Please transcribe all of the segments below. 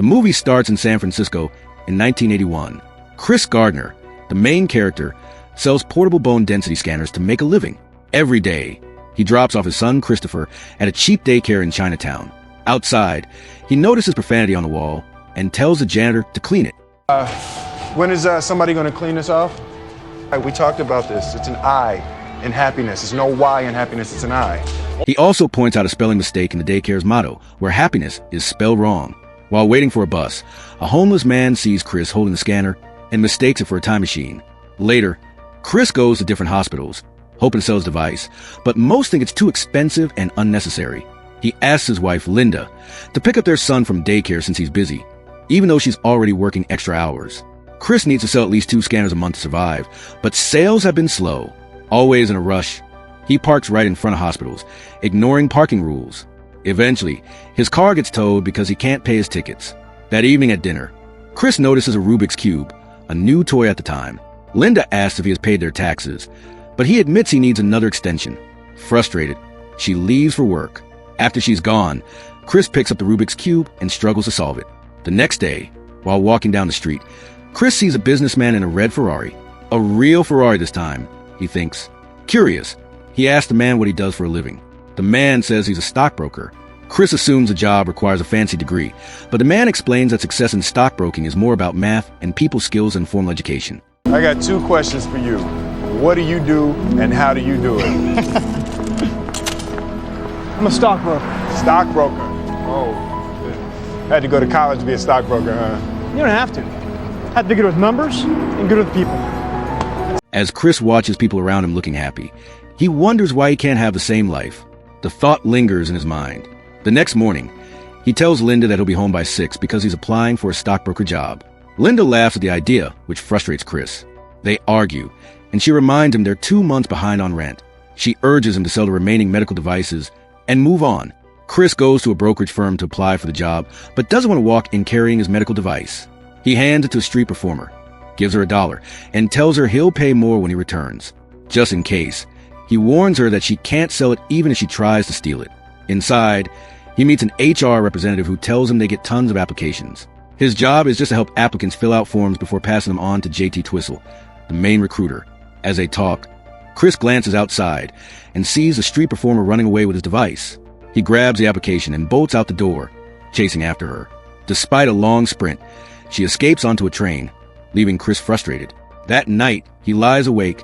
The movie starts in San Francisco in 1981. Chris Gardner, the main character, sells portable bone density scanners to make a living. Every day, he drops off his son Christopher at a cheap daycare in Chinatown. Outside, he notices profanity on the wall and tells the janitor to clean it. When is somebody going to clean this off? We talked about this. It's an I in happiness. It's no Y in happiness. It's an I. He also points out a spelling mistake in the daycare's motto, where happiness is spelled wrong. While waiting for a bus, a homeless man sees Chris holding the scanner and mistakes it for a time machine. Later, Chris goes to different hospitals, hoping to sell his device, but most think it's too expensive and unnecessary. He asks his wife, Linda, to pick up their son from daycare since he's busy, even though she's already working extra hours. Chris needs to sell at least 2 scanners a month to survive, but sales have been slow. Always in a rush, he parks right in front of hospitals, ignoring parking rules. Eventually, his car gets towed because he can't pay his tickets. That evening at dinner, Chris notices a Rubik's Cube, a new toy at the time. Linda asks if he has paid their taxes, but he admits he needs another extension. Frustrated, she leaves for work. After she's gone, Chris picks up the Rubik's Cube and struggles to solve it. The next day, while walking down the street, Chris sees a businessman in a red Ferrari. A real Ferrari this time, he thinks. Curious, he asks the man what he does for a living. The man says he's a stockbroker. Chris assumes the job requires a fancy degree, but the man explains that success in stockbroking is more about math and people skills and formal education. I got 2 questions for you. What do you do and how do you do it? I'm a stockbroker. Stockbroker? Oh, had to go to college to be a stockbroker, huh? You don't have to. Have to be good with numbers and good with people. As Chris watches people around him looking happy, he wonders why he can't have the same life. The thought lingers in his mind. The next morning, he tells Linda that he'll be home by 6 because he's applying for a stockbroker job. Linda laughs at the idea, which frustrates Chris. They argue, and she reminds him they're 2 months behind on rent. She urges him to sell the remaining medical devices and move on. Chris goes to a brokerage firm to apply for the job, but doesn't want to walk in carrying his medical device. He hands it to a street performer, gives her $1, and tells her he'll pay more when he returns. Just in case, he warns her that she can't sell it even if she tries to steal it. Inside, he meets an HR representative who tells him they get tons of applications. His job is just to help applicants fill out forms before passing them on to JT Twistle, the main recruiter. As they talk, Chris glances outside and sees the street performer running away with his device. He grabs the application and bolts out the door, chasing after her. Despite a long sprint, she escapes onto a train, leaving Chris frustrated. That night, he lies awake,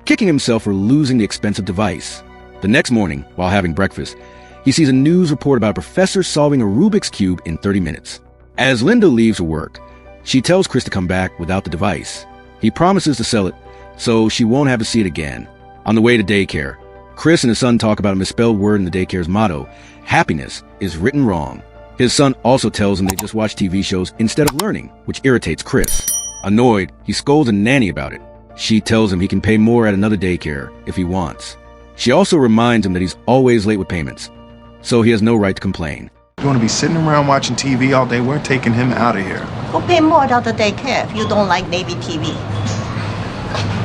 kicking himself for losing the expensive device. The next morning, while having breakfast, he sees a news report about a professor solving a Rubik's Cube in 30 minutes. As Linda leaves for work, she tells Chris to come back without the device. He promises to sell it, so she won't have to see it again. On the way to daycare, Chris and his son talk about a misspelled word in the daycare's motto, happiness is written wrong. His son also tells him they just watch TV shows instead of learning, which irritates Chris. Annoyed, he scolds a nanny about it. She tells him he can pay more at another daycare if he wants. She also reminds him that he's always late with payments, so he has no right to complain. You want to be sitting around watching TV all day? We're taking him out of here. Go pay more at the daycare if you don't like Navy TV.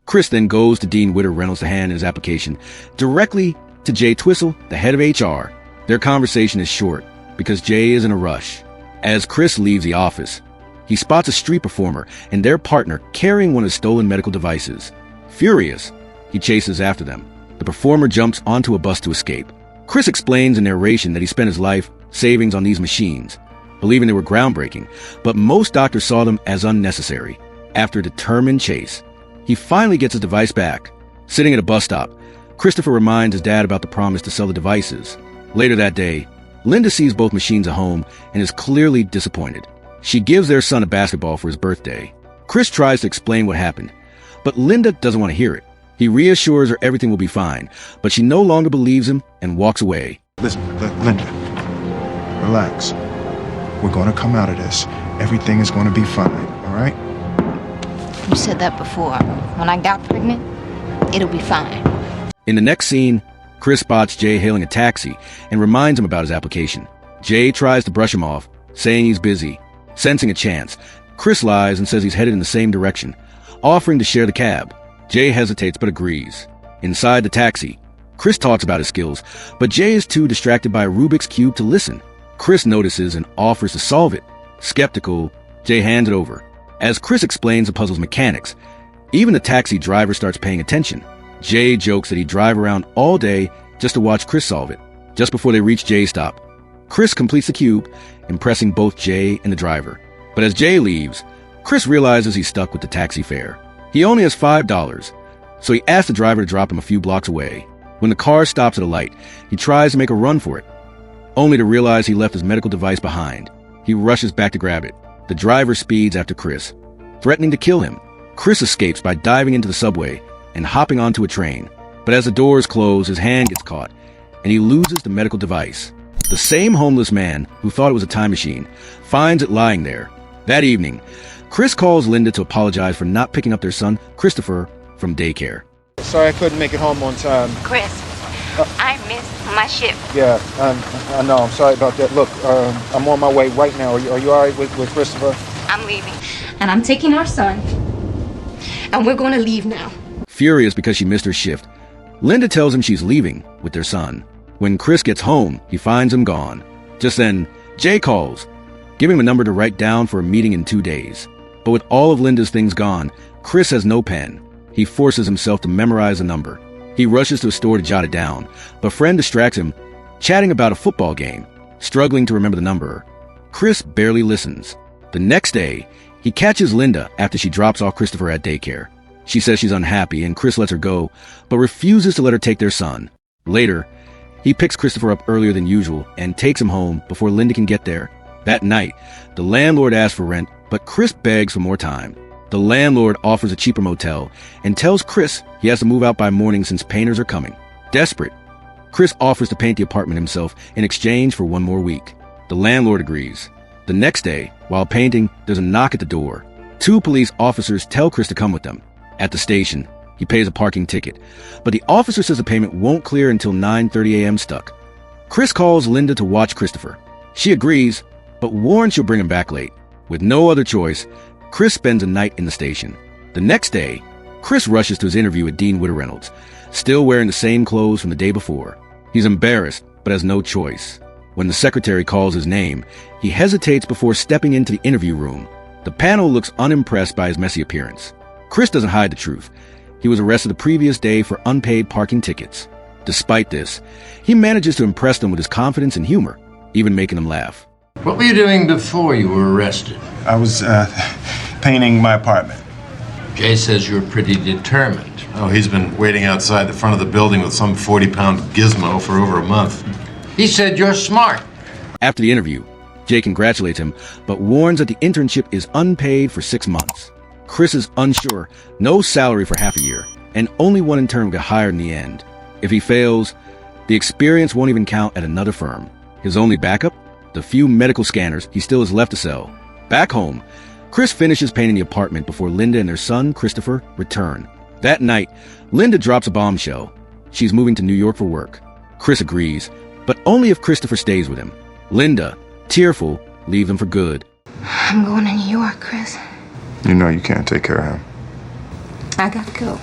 Chris then goes to Dean Witter Reynolds to hand his application directly to Jay Twistle, the head of HR. Their conversation is short because Jay is in a rush. As Chris leaves the office, he spots a street performer and their partner carrying one of his stolen medical devices. Furious, he chases after them. The performer jumps onto a bus to escape. Chris explains in narration that he spent his life savings on these machines, believing they were groundbreaking, but most doctors saw them as unnecessary. After a determined chase, he finally gets his device back. Sitting at a bus stop, Christopher reminds his dad about the promise to sell the devices. Later that day, Linda sees both machines at home and is clearly disappointed. She gives their son a basketball for his birthday. Chris tries to explain what happened, but Linda doesn't want to hear it. He reassures her everything will be fine, but she no longer believes him and walks away. Listen, Linda, relax. We're going to come out of this. Everything is going to be fine, all right? You said that before. When I got pregnant, it'll be fine. In the next scene, Chris spots Jay hailing a taxi and reminds him about his application. Jay tries to brush him off, saying he's busy. Sensing a chance, Chris lies and says he's headed in the same direction, offering to share the cab. Jay hesitates but agrees. Inside the taxi, Chris talks about his skills, but Jay is too distracted by a Rubik's Cube to listen. Chris notices and offers to solve it, Skeptical, Jay hands it over. As Chris explains the puzzle's mechanics, even the taxi driver starts paying attention. Jay jokes that he'd drive around all day just to watch Chris solve it. Just before they reach Jay's stop, Chris completes the cube, impressing both Jay and the driver. But as Jay leaves, Chris realizes he's stuck with the taxi fare. He only has $5, so he asks the driver to drop him a few blocks away. When the car stops at a light, he tries to make a run for it, only to realize he left his medical device behind. He rushes back to grab it. The driver speeds after Chris, threatening to kill him. Chris escapes by diving into the subway and hopping onto a train. But as the doors close, his hand gets caught, and he loses the medical device. The same homeless man who thought it was a time machine finds it lying there. That evening, Chris calls Linda to apologize for not picking up their son, Christopher, from daycare. Sorry I couldn't make it home on time. Chris, I missed my shift. Yeah, I know. I'm sorry about that. Look, I'm on my way right now. Are you all right with Christopher? I'm leaving. And I'm taking our son. And we're going to leave now. Furious because she missed her shift, Linda tells him she's leaving with their son. When Chris gets home, he finds him gone. Just then, Jay calls, giving him a number to write down for a meeting in 2 days. But with all of Linda's things gone, Chris has no pen. He forces himself to memorize the number. He rushes to a store to jot it down, but a friend distracts him, chatting about a football game. Struggling to remember the number, Chris barely listens. The next day, he catches Linda after she drops off Christopher at daycare. She says she's unhappy and Chris lets her go, but refuses to let her take their son. Later, he picks Christopher up earlier than usual and takes him home before Linda can get there. That night, the landlord asks for rent, but Chris begs for more time. The landlord offers a cheaper motel and tells Chris he has to move out by morning since painters are coming. Desperate, Chris offers to paint the apartment himself in exchange for 1 more week. The landlord agrees. The next day, while painting, there's a knock at the door. 2 police officers tell Chris to come with them. At the station, he pays a parking ticket, but the officer says the payment won't clear until 9:30 a.m. stuck. Chris calls Linda to watch Christopher. She agrees, but warns she'll bring him back late. With no other choice, Chris spends a night in the station. The next day, Chris rushes to his interview at Dean Witter Reynolds, still wearing the same clothes from the day before. He's embarrassed, but has no choice. When the secretary calls his name, he hesitates before stepping into the interview room. The panel looks unimpressed by his messy appearance. Chris doesn't hide the truth. He was arrested the previous day for unpaid parking tickets. Despite this, he manages to impress them with his confidence and humor, even making them laugh. What were you doing before you were arrested? I was painting my apartment. Jay says you're pretty determined. Oh, he's been waiting outside the front of the building with some 40-pound gizmo for over a month. He said you're smart. After the interview, Jay congratulates him, but warns that the internship is unpaid for 6 months. Chris is unsure, no salary for half a year, and only one intern will get hired in the end. If he fails, the experience won't even count at another firm. His only backup? The few medical scanners he still has left to sell. Back home, Chris finishes painting the apartment before Linda and their son, Christopher, return. That night, Linda drops a bombshell. She's moving to New York for work. Chris agrees, but only if Christopher stays with him. Linda, tearful, leaves him for good. I'm going to New York, Chris. You know you can't take care of him. I gotta go.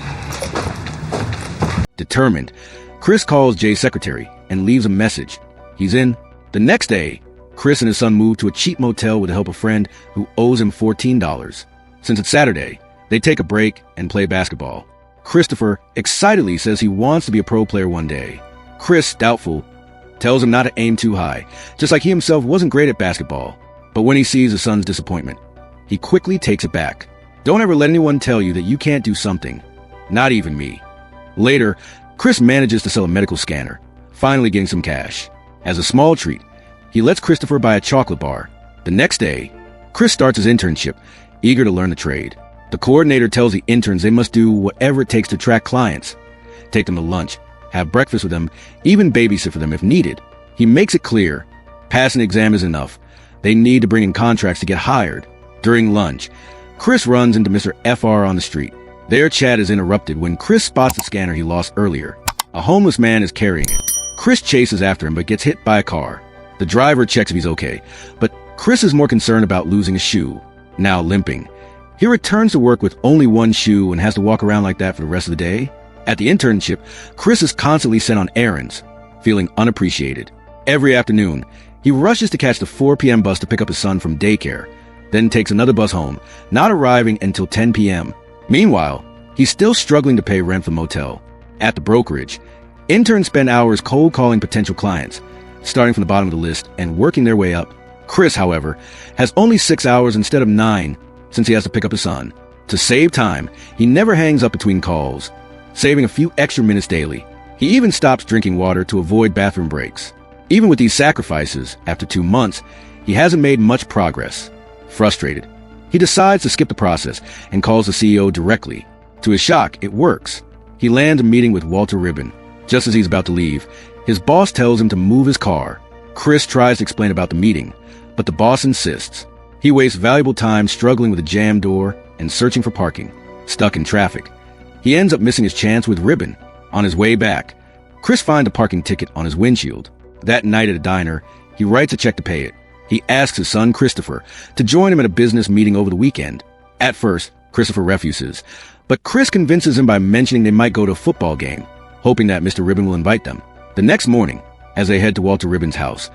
Determined, Chris calls Jay's secretary and leaves a message. He's in. The next day, Chris and his son move to a cheap motel with the help of a friend who owes him $14. Since it's Saturday, they take a break and play basketball. Christopher excitedly says he wants to be a pro player one day. Chris, doubtful, tells him not to aim too high, just like he himself wasn't great at basketball. But when he sees his son's disappointment, he quickly takes it back. Don't ever let anyone tell you that you can't do something. Not even me. Later, Chris manages to sell a medical scanner, finally getting some cash. As a small treat, he lets Christopher buy a chocolate bar. The next day, Chris starts his internship, eager to learn the trade. The coordinator tells the interns they must do whatever it takes to attract clients. Take them to lunch, have breakfast with them, even babysit for them if needed. He makes it clear, passing the exam is enough. They need to bring in contracts to get hired. During lunch, Chris runs into Mr. FR on the street. Their chat is interrupted when Chris spots the scanner he lost earlier. A homeless man is carrying it. Chris chases after him but gets hit by a car. The driver checks if he's okay, but Chris is more concerned about losing a shoe, now limping. He returns to work with only one shoe and has to walk around like that for the rest of the day. At the internship, Chris is constantly sent on errands, feeling unappreciated. Every afternoon, he rushes to catch the 4 p.m. bus to pick up his son from daycare, then takes another bus home, not arriving until 10 p.m. Meanwhile, he's still struggling to pay rent for the motel. At the brokerage, interns spend hours cold calling potential clients, starting from the bottom of the list and working their way up. Chris, however, has only 6 hours instead of 9 since he has to pick up his son. To save time, he never hangs up between calls, saving a few extra minutes daily. He even stops drinking water to avoid bathroom breaks. Even with these sacrifices, after 2 months, he hasn't made much progress. Frustrated, he decides to skip the process and calls the CEO directly. To his shock, it works. He lands a meeting with Walter Ribbon. Just as he's about to leave, his boss tells him to move his car. Chris tries to explain about the meeting, but the boss insists. He wastes valuable time struggling with a jammed door and searching for parking. Stuck in traffic, he ends up missing his chance with Ribbon. On his way back, Chris finds a parking ticket on his windshield. That night at a diner, he writes a check to pay it. He asks his son Christopher to join him at a business meeting over the weekend. At first, Christopher refuses, but Chris convinces him by mentioning they might go to a football game, hoping that Mr. Ribbon will invite them. The next morning, as they head to Walter Ribbon's house,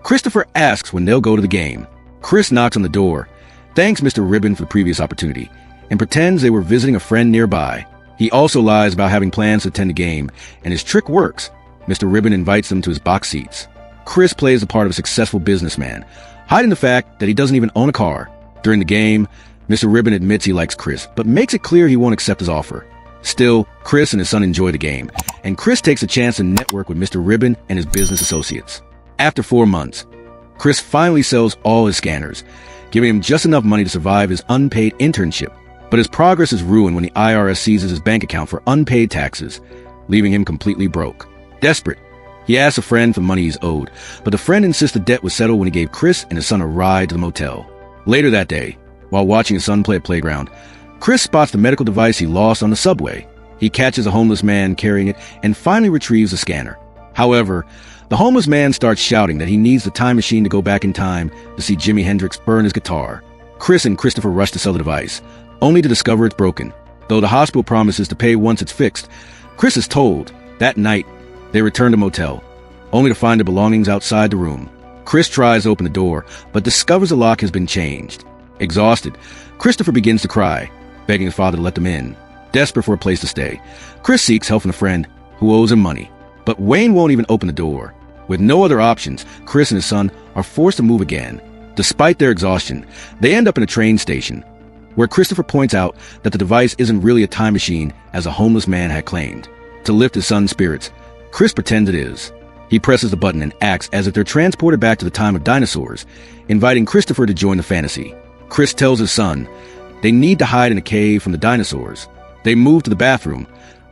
Christopher asks when they'll go to the game. Chris knocks on the door, thanks Mr. Ribbon for the previous opportunity, and pretends they were visiting a friend nearby. He also lies about having plans to attend the game, and his trick works. Mr. Ribbon invites them to his box seats. Chris plays the part of a successful businessman, hiding the fact that he doesn't even own a car. During the game, Mr. Ribbon admits he likes Chris, but makes it clear he won't accept his offer. Still, Chris and his son enjoy the game, and Chris takes a chance to network with Mr. Ribbon and his business associates. After 4 months, Chris finally sells all his scanners, giving him just enough money to survive his unpaid internship. But his progress is ruined when the IRS seizes his bank account for unpaid taxes, leaving him completely broke. Desperate, he asks a friend for money he's owed, but the friend insists the debt was settled when he gave Chris and his son a ride to the motel. Later that day, while watching his son play at playground, Chris spots the medical device he lost on the subway. He catches a homeless man carrying it and finally retrieves the scanner. However, the homeless man starts shouting that he needs the time machine to go back in time to see Jimi Hendrix burn his guitar. Chris and Christopher rush to sell the device, only to discover it's broken. Though the hospital promises to pay once it's fixed, Chris is told. That night, they return to the motel, only to find the belongings outside the room. Chris tries to open the door, but discovers the lock has been changed. Exhausted, Christopher begins to cry, begging his father to let them in. Desperate for a place to stay, Chris seeks help from a friend who owes him money. But Wayne won't even open the door. With no other options, Chris and his son are forced to move again. Despite their exhaustion, they end up in a train station, where Christopher points out that the device isn't really a time machine as a homeless man had claimed. To lift his son's spirits, Chris pretends it is. He presses the button and acts as if they're transported back to the time of dinosaurs, inviting Christopher to join the fantasy. Chris tells his son they need to hide in a cave from the dinosaurs. They move to the bathroom,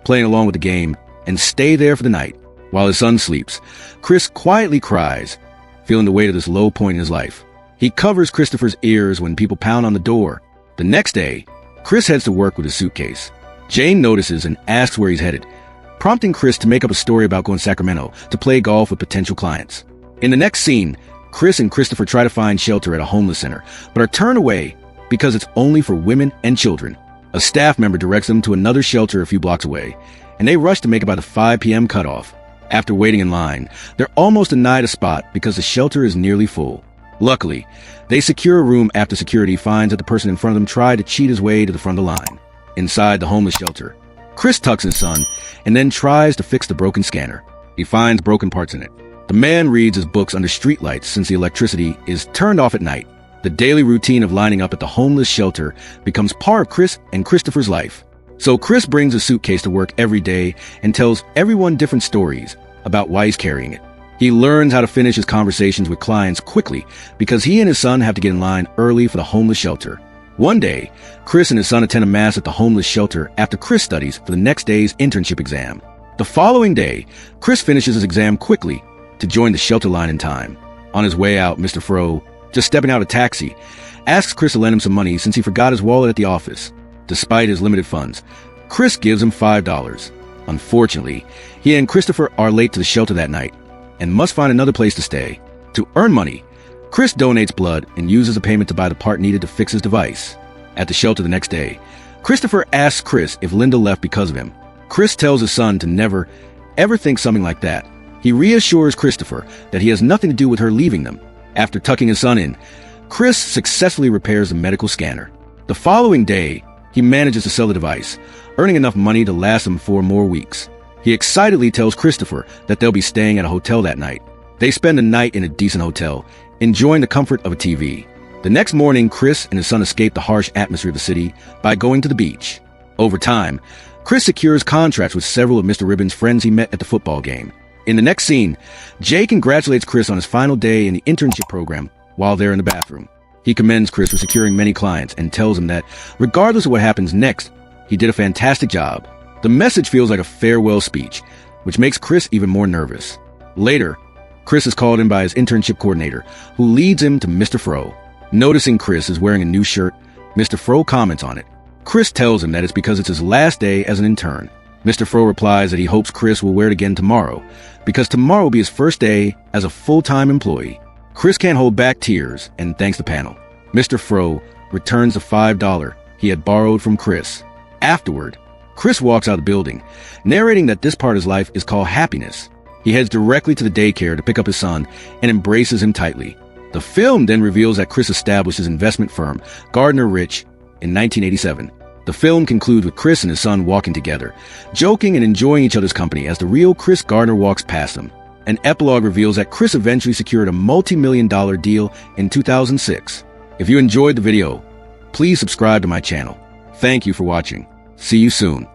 playing along with the game, and stay there for the night. While his son sleeps, Chris quietly cries, feeling the weight of this low point in his life. He covers Christopher's ears when people pound on the door. The next day, Chris heads to work with his suitcase. Jane notices and asks where he's headed, prompting Chris to make up a story about going to Sacramento to play golf with potential clients. In the next scene, Chris and Christopher try to find shelter at a homeless center, but are turned away because it's only for women and children. A staff member directs them to another shelter a few blocks away, and they rush to make it by the 5 p.m. cutoff. After waiting in line, they're almost denied a spot because the shelter is nearly full. Luckily, they secure a room after security finds that the person in front of them tried to cheat his way to the front of the line. Inside the homeless shelter, Chris tucks his son and then tries to fix the broken scanner. He finds broken parts in it. The man reads his books under streetlights since the electricity is turned off at night. The daily routine of lining up at the homeless shelter becomes part of Chris and Christopher's life. So Chris brings a suitcase to work every day and tells everyone different stories about why he's carrying it. He learns how to finish his conversations with clients quickly because he and his son have to get in line early for the homeless shelter. One day, Chris and his son attend a mass at the homeless shelter after Chris studies for the next day's internship exam. The following day, Chris finishes his exam quickly to join the shelter line in time. On his way out, Mr. Fro, just stepping out of a taxi, asks Chris to lend him some money since he forgot his wallet at the office. Despite his limited funds, Chris gives him $5. Unfortunately, he and Christopher are late to the shelter that night and must find another place to stay. To earn money, Chris donates blood and uses the payment to buy the part needed to fix his device. At the shelter the next day, Christopher asks Chris if Linda left because of him. Chris tells his son to never, ever think something like that. He reassures Christopher that he has nothing to do with her leaving them. After tucking his son in, Chris successfully repairs the medical scanner. The following day, he manages to sell the device, earning enough money to last him 4 more weeks. He excitedly tells Christopher that they'll be staying at a hotel that night. They spend the night in a decent hotel, enjoying the comfort of a TV. The next morning, Chris and his son escape the harsh atmosphere of the city by going to the beach. Over time, Chris secures contracts with several of Mr. Ribbon's friends he met at the football game. In the next scene, Jay congratulates Chris on his final day in the internship program while they're in the bathroom. He commends Chris for securing many clients and tells him that, regardless of what happens next, he did a fantastic job. The message feels like a farewell speech, which makes Chris even more nervous. Later, Chris is called in by his internship coordinator, who leads him to Mr. Fro. Noticing Chris is wearing a new shirt, Mr. Fro comments on it. Chris tells him that it's because it's his last day as an intern. Mr. Fro replies that he hopes Chris will wear it again tomorrow, because tomorrow will be his first day as a full-time employee. Chris can't hold back tears and thanks the panel. Mr. Fro returns the $5 he had borrowed from Chris. Afterward, Chris walks out of the building, narrating that this part of his life is called happiness. He heads directly to the daycare to pick up his son and embraces him tightly. The film then reveals that Chris established his investment firm, Gardner in 1987. The film concludes with Chris and his son walking together, joking and enjoying each other's company as the real Chris Gardner walks past them. An epilogue reveals that Chris eventually secured a multi-million-dollar deal in 2006. If you enjoyed the video, please subscribe to my channel. Thank you for watching. See you soon.